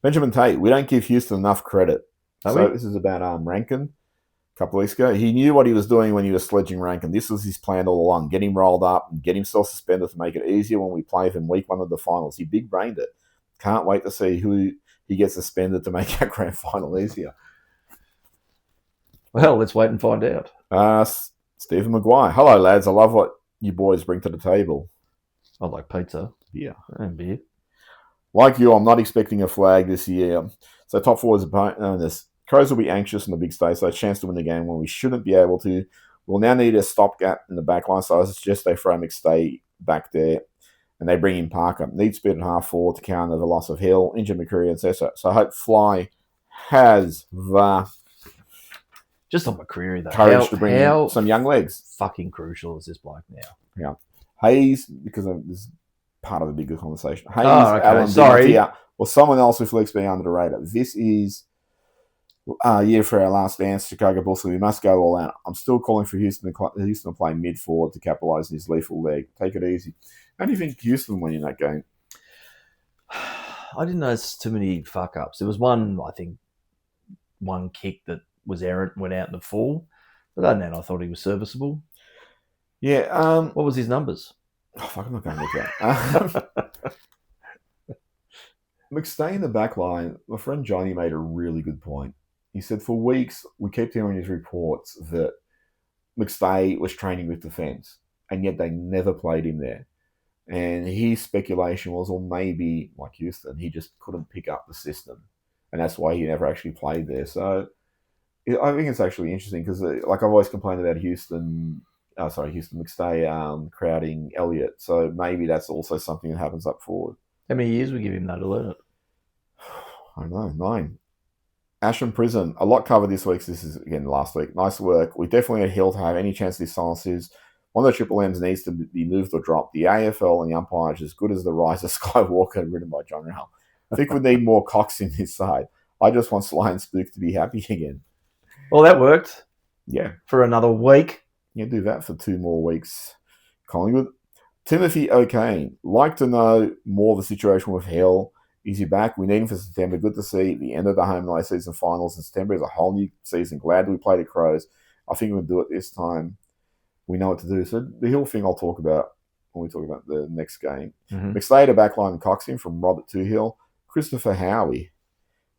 S1: Benjamin Tate, we don't give Houston enough credit. This is about Ranken. A couple of weeks ago, he knew what he was doing when he was sledging Ranken. This was his plan all along: get him rolled up and get himself suspended to make it easier when we play him week 1 of the finals. He big-brained it. Can't wait to see who he gets suspended to make our grand final easier.
S2: Well, let's wait and find out.
S1: Stephen Maguire. Hello, lads. I love what you boys bring to the table.
S2: I like pizza.
S1: Beer.
S2: And beer.
S1: Like you, I'm not expecting a flag this year. So top 4 is opponent. Crows will be anxious in the big stage, so a chance to win the game when we shouldn't be able to. We'll now need a stopgap in the back line, so I suggest they throw McStay back there and they bring in Parker. Need speed at half forward to counter the loss of Hill, injure McCreary, etc. So I hope Fly has the
S2: Just on McCreary, though.
S1: courage to bring in some young legs.
S2: Fucking crucial is this bloke now?
S1: Yeah. Hayes, because this is part of a bigger conversation. Hayes,
S2: okay.
S1: Allen,
S2: Sorry.
S1: or someone else with legs being under the radar. This is a year for our last dance, Chicago Bulls, so we must go all out. I'm still calling for Houston to play mid forward to capitalise on his lethal leg. Take it easy. How do you think Houston win in that game?
S2: I didn't notice too many fuck ups. There was one kick that was errant, went out in the full. But other than that, I thought he was serviceable.
S1: Yeah.
S2: What was his numbers?
S1: Oh, fuck, I'm not going with that. McStay in the back line, my friend Johnny made a really good point. He said for weeks, we kept hearing his reports that McStay was training with defence, and yet they never played him there. And his speculation was, well, maybe, like Houston, he just couldn't pick up the system. And that's why he never actually played there. So I think it's actually interesting because, like, I've always complained about Houston McStay crowding Elliott. So maybe that's also something that happens up forward.
S2: How many years we give him that to learn it?
S1: I don't know, 9. Ashton Prison, a lot covered this week. So this is, again, last week. Nice work. We definitely need Hill to have any chance these silences. One of the Triple M's needs to be moved or dropped. The AFL and the umpires as good as the Rise of Skywalker written by John Rowell. I think we need more Cox in this side. I just want Sly and Spook to be happy again.
S2: Well, that worked.
S1: Yeah.
S2: For another week.
S1: Yeah, do that for 2 more weeks. Collingwood. Timothy O'Kane. Like to know more of the situation with Hill. Is he back? We need him for September. Good to see the end of the home night season finals in September is a whole new season. Glad we played the Crows. I think we'll do it this time. We know what to do. So the Hill thing I'll talk about when we talk about the next game.
S2: Mm-hmm.
S1: McStay to backline and Coxing from Robert to Hill. Christopher Howie.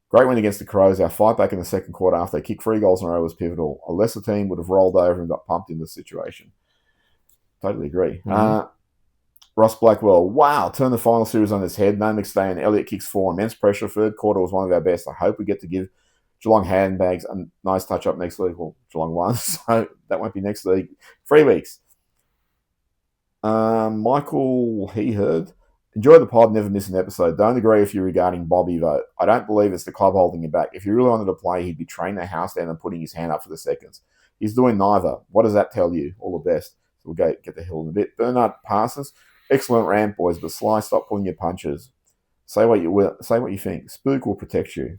S1: Great win against the Crows. Our fight back in the second quarter after they kicked 3 goals in a row was pivotal. A lesser team would have rolled over and got pumped in this situation. Totally agree.
S2: Mm-hmm.
S1: Ross Blackwell, wow, turn the final series on its head. No McStay and Elliott kicks 4. Immense pressure. Third quarter was one of our best. I hope we get to give Geelong handbags a nice touch up next week. Well, Geelong won, so that won't be next week. 3 weeks. Michael Heard, enjoy the pod, never miss an episode. Don't agree with you regarding Bobby, though. I don't believe it's the club holding him back. If he really wanted to play, he'd be training the house down and putting his hand up for the seconds. He's doing neither. What does that tell you? All the best. So we'll get the Hill in a bit. Bernard Parsons. Excellent rant, boys, but Sly, stop pulling your punches. Say what you think. Spook will protect you.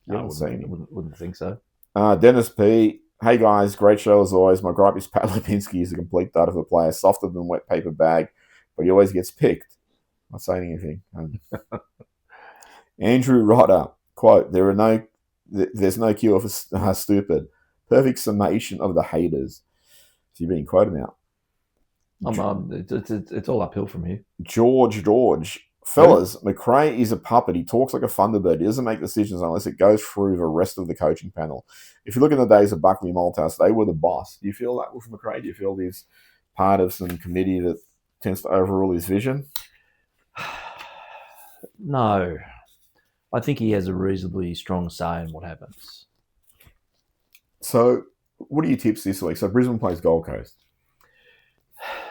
S2: I wouldn't think so.
S1: Dennis P. Hey guys, great show as always. My gripe is Pat Lipinski is a complete dud of a player, softer than a wet paper bag, but he always gets picked. Not saying anything. Andrew Rodder, quote, there's no cure for stupid. Perfect summation of the haters. So you're being quoted now.
S2: It's all uphill from here.
S1: George. Fellas, McRae is a puppet. He talks like a thunderbird. He doesn't make decisions unless it goes through the rest of the coaching panel. If you look in the days of Buckley Malthouse, they were the boss. Do you feel that with McRae? Do you feel he's part of some committee that tends to overrule his vision?
S2: No. I think he has a reasonably strong say in what happens.
S1: So, what are your tips this week? So, Brisbane plays Gold Coast.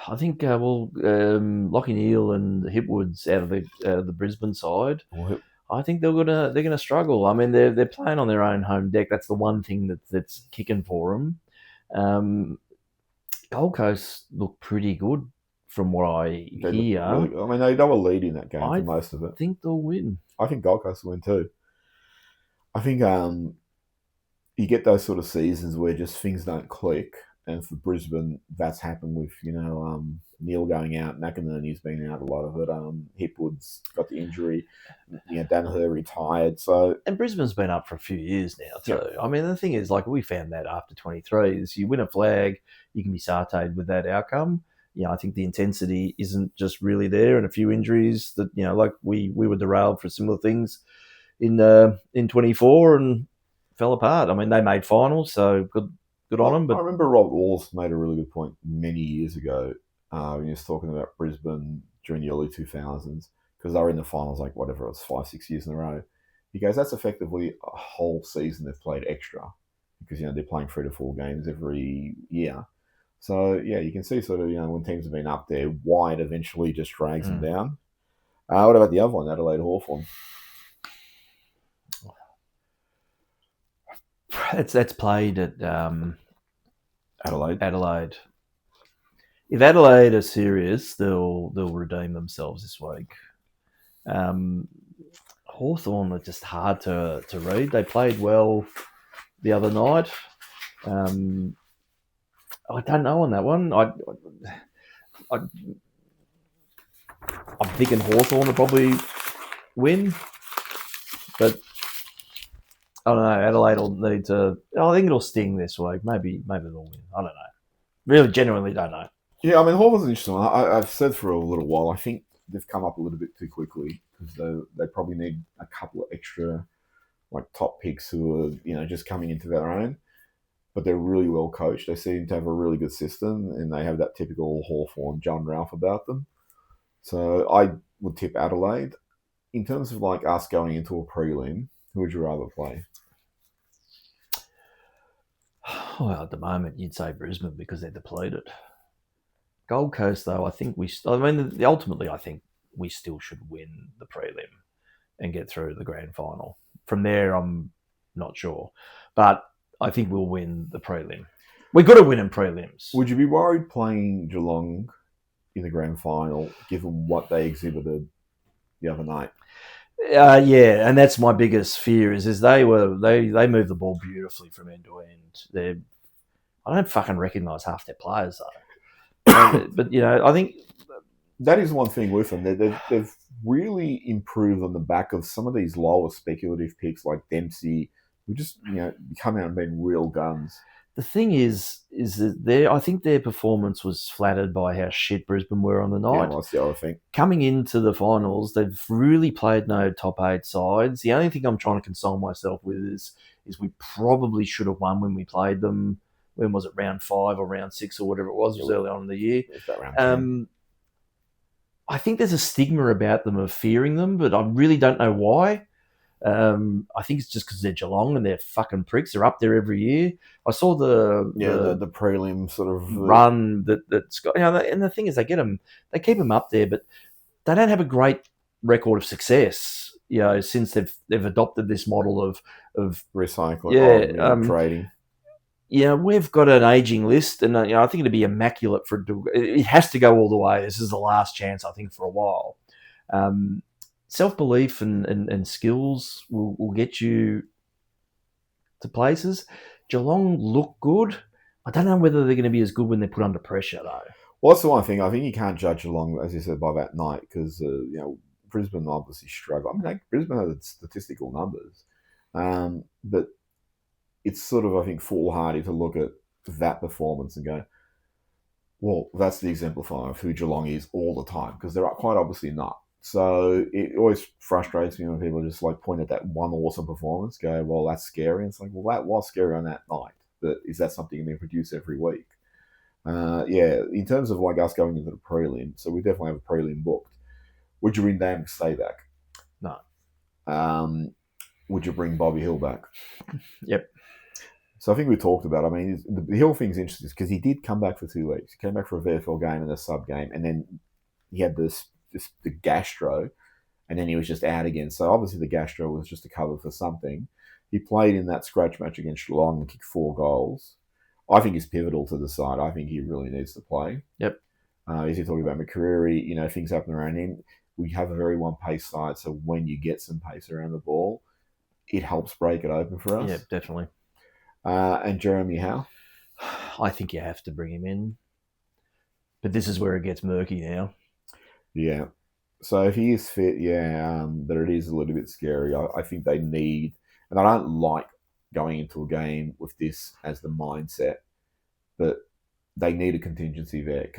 S2: I think Lockie Neal and Hipwood's out of the Brisbane side. I think they're gonna struggle. I mean, they're playing on their own home deck. That's the one thing that's kicking for them. Gold Coast look pretty good from what I hear.
S1: I mean, they were leading that game for most of it.
S2: I think they'll win.
S1: I think Gold Coast will win too. I think you get those sort of seasons where just things don't click. And for Brisbane, that's happened with, Neil going out. McInerney's been out a lot of it. Hipwood's got the injury. Danaher retired.
S2: And Brisbane's been up for a few years now too. Yeah. I mean, the thing is, we found that after 23 is you win a flag, you can be sartated with that outcome. I think the intensity isn't just really there, and a few injuries that, we were derailed for similar things in 24 and fell apart. I mean, they made finals, so good on them. But
S1: I remember Rob Walls made a really good point many years ago when he was talking about Brisbane during the early 2000s, because they were in the finals, 5-6 years in a row. He goes, that's effectively a whole season they've played extra, because, they're playing 3 to 4 games every year. So, yeah, you can see sort of, when teams have been up there, why it eventually just drags them down. What about the other one, Adelaide Hawthorn?
S2: That's played at
S1: Adelaide.
S2: If Adelaide are serious, they'll redeem themselves this week. Hawthorn are just hard to read. They played well the other night. I don't know on that one. I'm thinking Hawthorn will probably win, but I don't know. Adelaide will need to. I think it'll sting this week. Maybe they'll win. I don't know. Really, genuinely don't know.
S1: Yeah, I mean, Hawthorn's interesting. I've said for a little while, I think they've come up a little bit too quickly because they probably need a couple of extra top picks who are just coming into their own. But they're really well coached. They seem to have a really good system, and they have that typical Hawthorn John Ralph about them. So I would tip Adelaide. In terms of us going into a prelim, who would you rather play?
S2: Well, at the moment, you'd say Brisbane because they're depleted. Gold Coast, though, ultimately, I think we still should win the prelim and get through the grand final. From there, I'm not sure. But I think we'll win the prelim. We've got to win in prelims.
S1: Would you be worried playing Geelong in the grand final, given what they exhibited the other night?
S2: Yeah, and that's my biggest fear is they moved the ball beautifully from end to end. I don't fucking recognise half their players though. but I think
S1: that is one thing with them. They've really improved on the back of some of these lower speculative picks like Dempsey, who just come out and been real guns.
S2: The thing is that I think their performance was flattered by how shit Brisbane were on the night.
S1: Yeah, that's the other thing.
S2: Coming into the finals, they've really played no top 8 sides. The only thing I'm trying to console myself with is we probably should have won when we played them. When was it, round 5 or round 6 or whatever it was? It was early on in the year.
S1: It was that round 10.
S2: I think there's a stigma about them of fearing them, but I really don't know why. I think it's just because they're Geelong and they're fucking pricks. They're up there every year. I saw the
S1: prelim sort of
S2: run that's got. And the thing is, they keep them up there, but they don't have a great record of success. Since they've adopted this model of
S1: recycling, trading.
S2: Yeah, we've got an aging list, and I think it'd be immaculate for it has to go all the way. This is the last chance, I think, for a while. Self-belief and skills will get you to places. Geelong look good. I don't know whether they're going to be as good when they're put under pressure, though.
S1: Well, that's the one thing. I think you can't judge Geelong, as you said, by that night because, Brisbane obviously struggle. I mean, Brisbane has statistical numbers. But it's sort of, I think, foolhardy to look at that performance and go, well, that's the exemplifier of who Geelong is all the time because they're quite obviously not. So it always frustrates me when people just point at that one awesome performance, go, well, that's scary. And it's like, well, that was scary on that night. But is that something you can produce every week? In terms of us going into the prelim, so we definitely have a prelim booked. Would you bring Dan Stay back?
S2: No.
S1: Would you bring Bobby Hill back?
S2: Yep.
S1: So I think we talked about, the Hill thing's interesting because he did come back for 2 weeks. He came back for a VFL game and a sub game, and then he had the gastro, and then he was just out again. So obviously the gastro was just a cover for something. He played in that scratch match against Geelong and kicked 4 goals. I think he's pivotal to the side. I think he really needs to play.
S2: Yep.
S1: As you're talking about McCreary, things happen around him. We have a very one-pace side, so when you get some pace around the ball, it helps break it open for us.
S2: Yeah, definitely.
S1: And Jeremy Howe?
S2: I think you have to bring him in. But this is where it gets murky now.
S1: Yeah. So if he is fit, but it is a little bit scary. I think they need, and I don't like going into a game with this as the mindset, but they need a contingency there.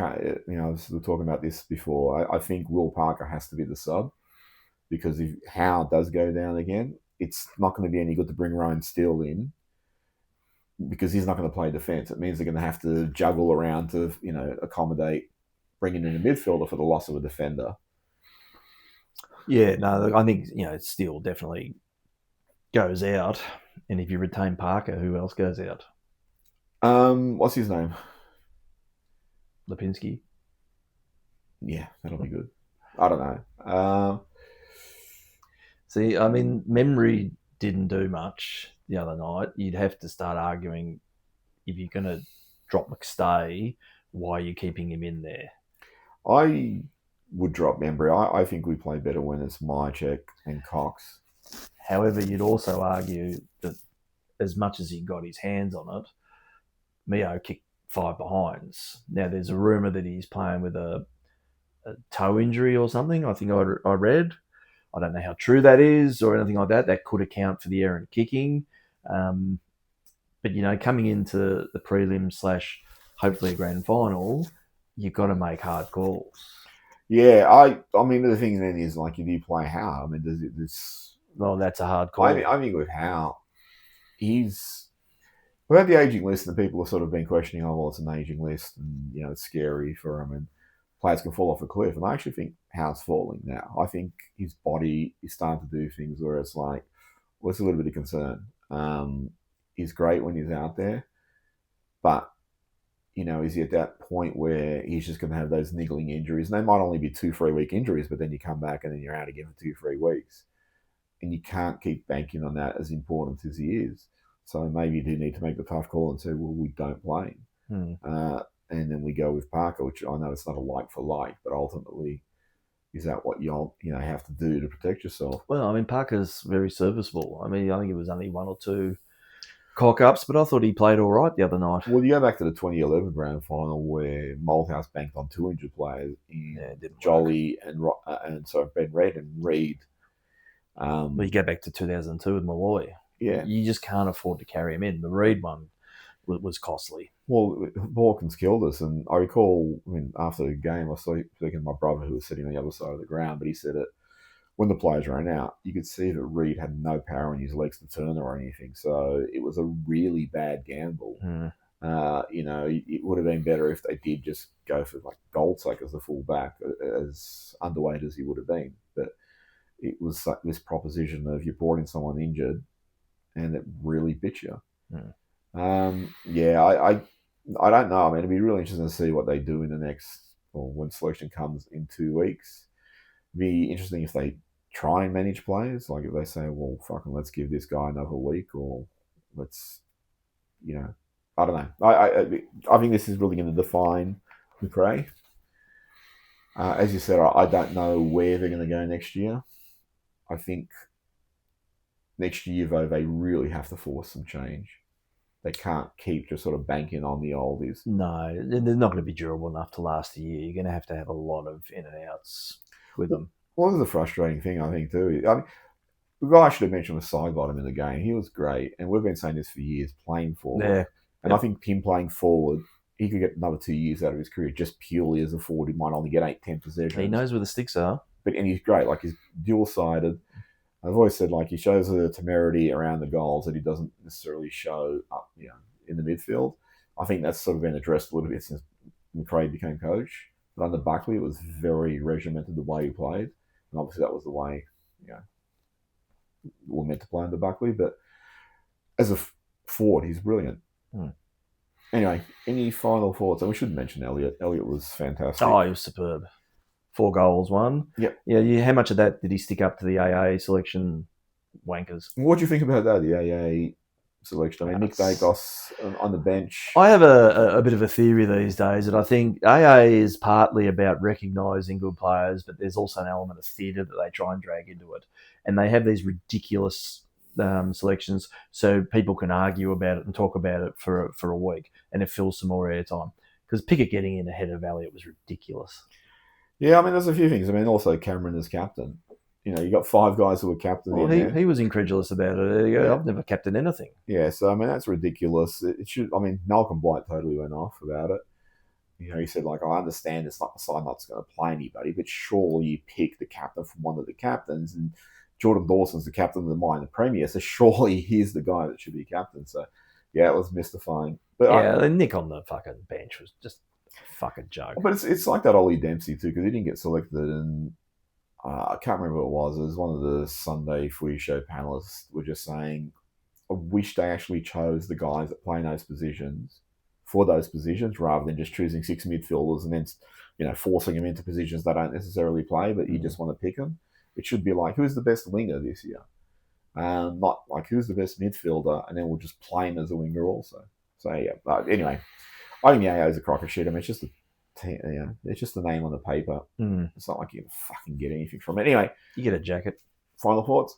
S1: We were talking about this before. I think Will Parker has to be the sub because if Howe does go down again, it's not going to be any good to bring Ryan Steele in because he's not going to play defence. It means they're going to have to juggle around to, accommodate bringing in a midfielder for the loss of a defender.
S2: Yeah, no, I think, Steele definitely goes out. And if you retain Parker, who else goes out?
S1: What's his name?
S2: Lipinski.
S1: Yeah, that'll be good. I don't know.
S2: See, I mean, memory didn't do much the other night. You'd have to start arguing if you're going to drop McStay, why are you keeping him in there?
S1: I would drop Membry. I think we play better when it's Mychek and Cox.
S2: However, you'd also argue that as much as he got his hands on it, Mio kicked 5 behinds. Now, there's a rumour that he's playing with a toe injury or something, I think I read. I don't know how true that is or anything like that. That could account for the errant kicking. But, coming into the prelim / hopefully a grand final, you've got to make hard calls.
S1: Yeah, I mean, the thing then is, like, if you play Howe, I mean, does it this...
S2: Well, that's a hard call.
S1: I think with Howe, he's... We've had the aging list, and people have sort of been questioning, oh, well, it's an aging list, and, it's scary for him, and players can fall off a cliff. And I actually think Howe's falling now. I think his body is starting to do things where it's like, well, it's a little bit of concern. He's great when he's out there, but, is he at that point where he's just going to have those niggling injuries? And they might only be 2-3 week injuries, but then you come back and then you're out again for 2-3 weeks. And you can't keep banking on that, as important as he is. So maybe you do need to make the tough call and say, well, we don't play him. And then we go with Parker, which I know it's not a like for like, but ultimately, is that what you'll have to do to protect yourself?
S2: Well, I mean, Parker's very serviceable. I mean, I think it was only 1 or 2 cock-ups, but I thought he played all right the other night.
S1: Well, you go back to the 2011 grand final where Malthouse banked on 2 injured players in Jolly and Ben Red and Reed.
S2: Well, you go back to 2002 with Malloy.
S1: Yeah.
S2: You just can't afford to carry him in. The Reed one was costly.
S1: Well, Hawkins killed us, and I recall, after the game, I was speaking to my brother who was sitting on the other side of the ground, but he said that when the players ran out, you could see that Reed had no power in his legs to turn or anything, so it was a really bad gamble. It would have been better if they did just go for like Goldsack as the fullback, as underweight as he would have been, but it was like this proposition of you brought in someone injured, and it really bit you. I don't know. I mean, it'd be really interesting to see what they do in the next, or when selection comes in 2 weeks. It'd be interesting if they try and manage players. Like if they say, well, fucking let's give this guy another week, or let's, I don't know. I think this is really going to define McRae. As you said, I don't know where they're going to go next year. I think next year, though, they really have to force some change. They can't keep just sort of banking on the oldies.
S2: No, they're not going to be durable enough to last a year. You're going to have a lot of in and outs with them.
S1: Well, this is a frustrating thing, I think, too. I mean, the guy I should have mentioned was Sidebottom in the game. He was great, and we've been saying this for years, playing forward.
S2: Yeah.
S1: And I think him playing forward, he could get another 2 years out of his career just purely as a forward. He might only get 8-10 possessions.
S2: He knows where the sticks are.
S1: And he's great. Like, he's dual-sided. I've always said, like, he shows the temerity around the goals that he doesn't necessarily show up, in the midfield. I think that's sort of been addressed a little bit since McRae became coach. But under Buckley, it was very regimented the way he played. And obviously that was the way, we were meant to play under Buckley. But as a forward, he's brilliant. Anyway, any final thoughts? And we should mention Elliott. Elliott was fantastic.
S2: Oh, he was superb. 4 goals, 1.
S1: Yep.
S2: Yeah, how much of that did he stick up to the AA selection wankers?
S1: What do you think about that, the AA selection? I mean, Nick Daicos on the bench.
S2: I have a bit of a theory these days that I think AA is partly about recognising good players, but there's also an element of theatre that they try and drag into it. And they have these ridiculous selections so people can argue about it and talk about it for a week, and it fills some more airtime. Because Pickett getting in ahead of Elliott was ridiculous.
S1: Yeah, I mean, there's a few things. I mean, also Cameron as captain. You got 5 guys who were captain.
S2: Well, he was incredulous about it. Yeah. I've never captained anything.
S1: Yeah, so I mean that's ridiculous. It should. I mean, Malcolm Blight totally went off about it. He said, like, I understand it's not the side that's going to play anybody, but surely you pick the captain from one of the captains, and Jordan Dawson's the captain of the minor premier, so surely he's the guy that should be captain. So yeah, it was mystifying. But
S2: Nick on the fucking bench was just a fucking joke.
S1: But it's like that Ollie Dempsey too, because he didn't get selected, and I can't remember what it was. It was one of the Sunday Footy Show panelists were just saying, I wish they actually chose the guys that play in those positions for those positions rather than just choosing 6 midfielders and then, forcing them into positions they don't necessarily play, but you just want to pick them. It should be like, who's the best winger this year? Not like, who's the best midfielder, and then we'll just play him as a winger also. So, yeah. But anyway, I think Yayo's a crock of shit. I mean, it's just it's just a name on the paper. It's not like you can fucking get anything from it. Anyway.
S2: You get a jacket.
S1: Final thoughts?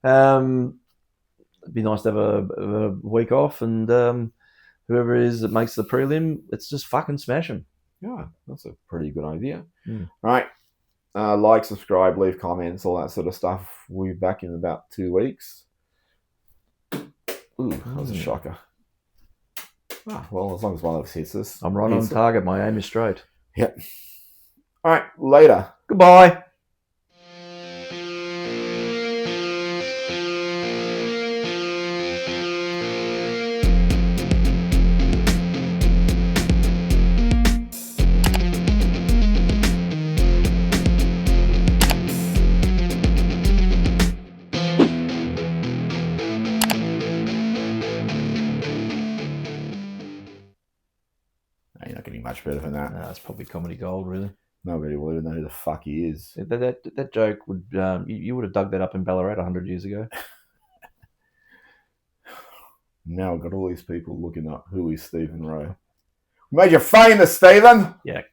S2: It'd be nice to have a week off, and whoever it is that makes the prelim, let's just fucking smash them.
S1: Yeah, that's a pretty good idea. All right. Like, subscribe, leave comments, all that sort of stuff. We'll be back in about 2 weeks. Ooh, that was a shocker. Well, as long as one of us hits us.
S2: I'm right on target. My aim is straight.
S1: Yep. All right, later.
S2: Goodbye.
S1: You're not getting much better than that.
S2: No, it's probably comedy gold, really.
S1: Nobody will even know who the fuck he is.
S2: That joke would you would have dug that up in Ballarat 100 years ago.
S1: Now I've got all these people looking up who is Stephen Rowe. Made you famous, Stephen.
S2: Yeah.